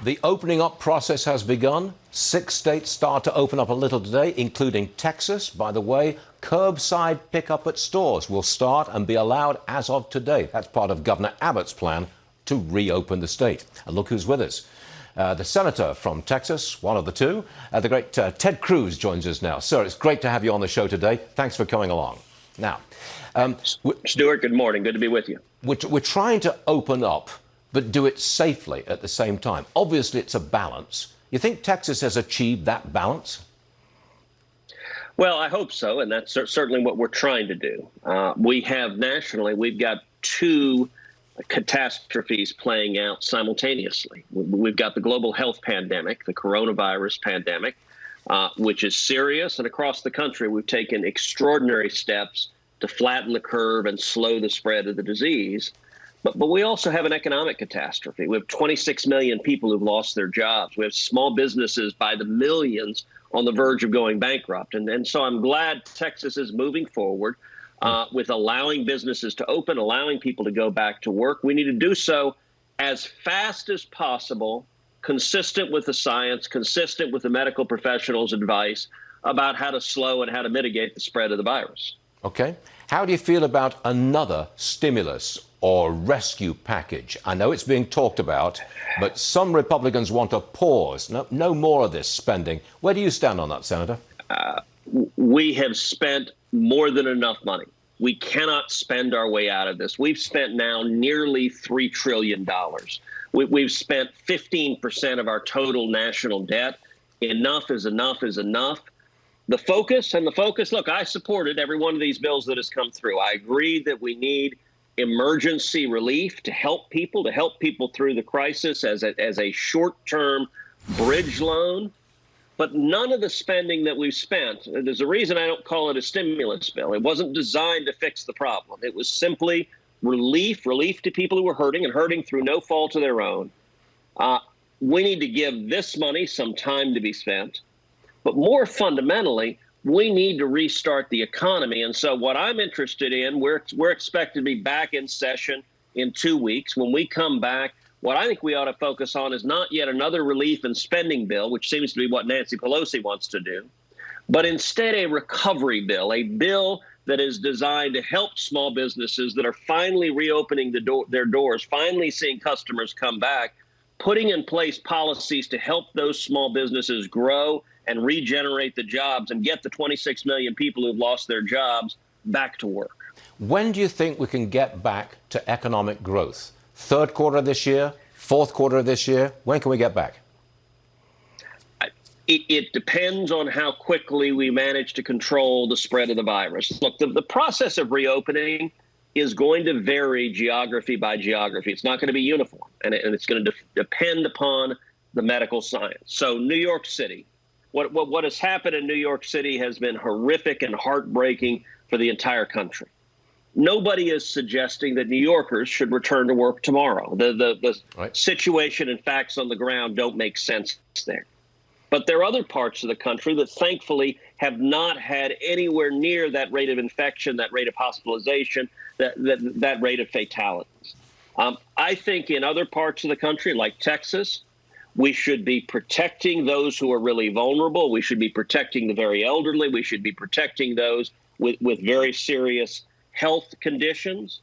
The opening up process has begun. 6 states start to open up a little today, including Texas. By the way, curbside pickup at stores will start and be allowed as of today. That's part of Governor Abbott's plan to reopen the state. And look who's with us. The senator from Texas, one of the two, the great Ted Cruz joins us now. Sir, it's great to have you on the show today. Thanks for coming along. Now, Stuart, good morning. Good to be with you. We're trying to open up, but do it safely at the same time. Obviously, it's a balance. You think Texas has achieved that balance? Well, I hope so, and that's certainly what we're trying to do. We have nationally, we've got two catastrophes playing out simultaneously. We've got the global health pandemic, the coronavirus pandemic, which is serious. And across the country, we've taken extraordinary steps to flatten the curve and slow the spread of the disease. But we also have an economic catastrophe. We have 26 million people who've lost their jobs. We have small businesses by the millions on the verge of going bankrupt. And so I'm glad Texas is moving forward with allowing businesses to open, allowing people to go back to work. We need to do so as fast as possible, consistent with the science, consistent with the medical professionals' advice about how to slow and how to mitigate the spread of the virus. Okay. How do you feel about another stimulus or rescue package? I know it's being talked about, but some Republicans want a pause. No more of this spending. Where do you stand on that, Senator? We have spent more than enough money. We cannot spend our way out of this. We've spent now nearly $3 trillion. We've spent 15% of our total national debt. Enough is enough is enough. The focus, look, I supported every one of these bills that has come through. I agree that we need emergency relief to help people through the crisis as a short-term bridge loan. But none of the spending that we've spent, there's a reason I don't call it a stimulus bill. It wasn't designed to fix the problem. It was simply relief to people who were hurting through no fault of their own. We need to give this money some time to be spent. But more fundamentally, we need to restart the economy. And so what I'm interested in, we're expected to be back in session in 2 weeks. When we come back, what I think we ought to focus on is not yet another relief and spending bill, which seems to be what Nancy Pelosi wants to do, but instead a recovery bill, a bill that is designed to help small businesses that are finally reopening their doors, finally seeing customers come back, putting in place policies to help those small businesses grow and regenerate the jobs and get the 26 million people who've lost their jobs back to work. When do you think we can get back to economic growth? Third quarter of this year? Fourth quarter of this year? When can we get back? It depends on how quickly we manage to control the spread of the virus. Look, the process of reopening is going to vary geography by geography. It's not going to be uniform, and it's going to depend upon the medical science. So New York City, what has happened in New York City has been horrific and heartbreaking for the entire country. Nobody is suggesting that New Yorkers should return to work tomorrow. The right. Situation and facts on the ground don't make sense there. But there are other parts of the country that thankfully have not had anywhere near that rate of infection, that rate of hospitalization, that rate of fatalities. I think in other parts of the country, like Texas, we should be protecting those who are really vulnerable. We should be protecting the very elderly. We should be protecting those with very serious health conditions.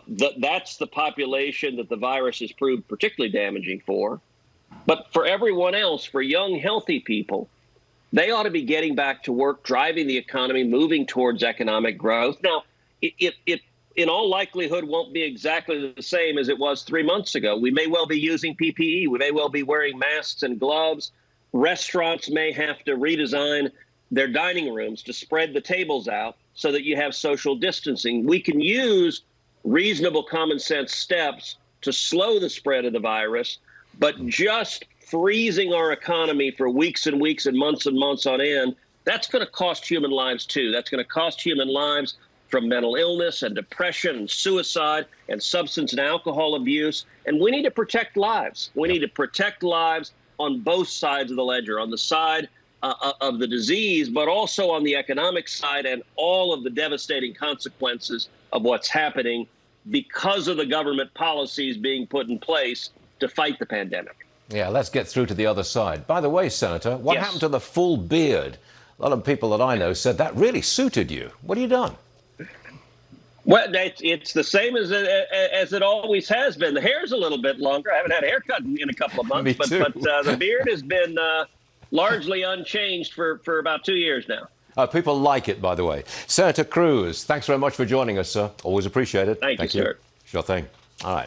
That's the population that the virus has proved particularly damaging for. But for everyone else, for young, healthy people, they ought to be getting back to work, driving the economy, moving towards economic growth. Now, it in all likelihood won't be exactly the same as it was 3 months ago. We may well be using PPE. We may well be wearing masks and gloves. Restaurants may have to redesign their dining rooms to spread the tables out so that you have social distancing. We can use reasonable common sense steps to slow the spread of the virus, but just freezing our economy for weeks and weeks and months on end, that's going to cost human lives too. That's going to cost human lives from mental illness and depression and suicide and substance and alcohol abuse. And we need to protect lives. We need to protect lives on both sides of the ledger, on the side of the disease, but also on the economic side and all of the devastating consequences of what's happening because of the government policies being put in place to fight the pandemic. Yeah, let's get through to the other side. By the way, Senator, what Yes. happened to the full beard? A lot of people that I know said that really suited you. What have you done? Well, it's the same as it always has been. The hair's a little bit longer. I haven't had a haircut in a couple of months, Me too. but the beard has been largely unchanged for about 2 years now. People like it, by the way. Senator Cruz, thanks very much for joining us, sir. Always appreciate it. Thank you, sir. Sure thing. All right.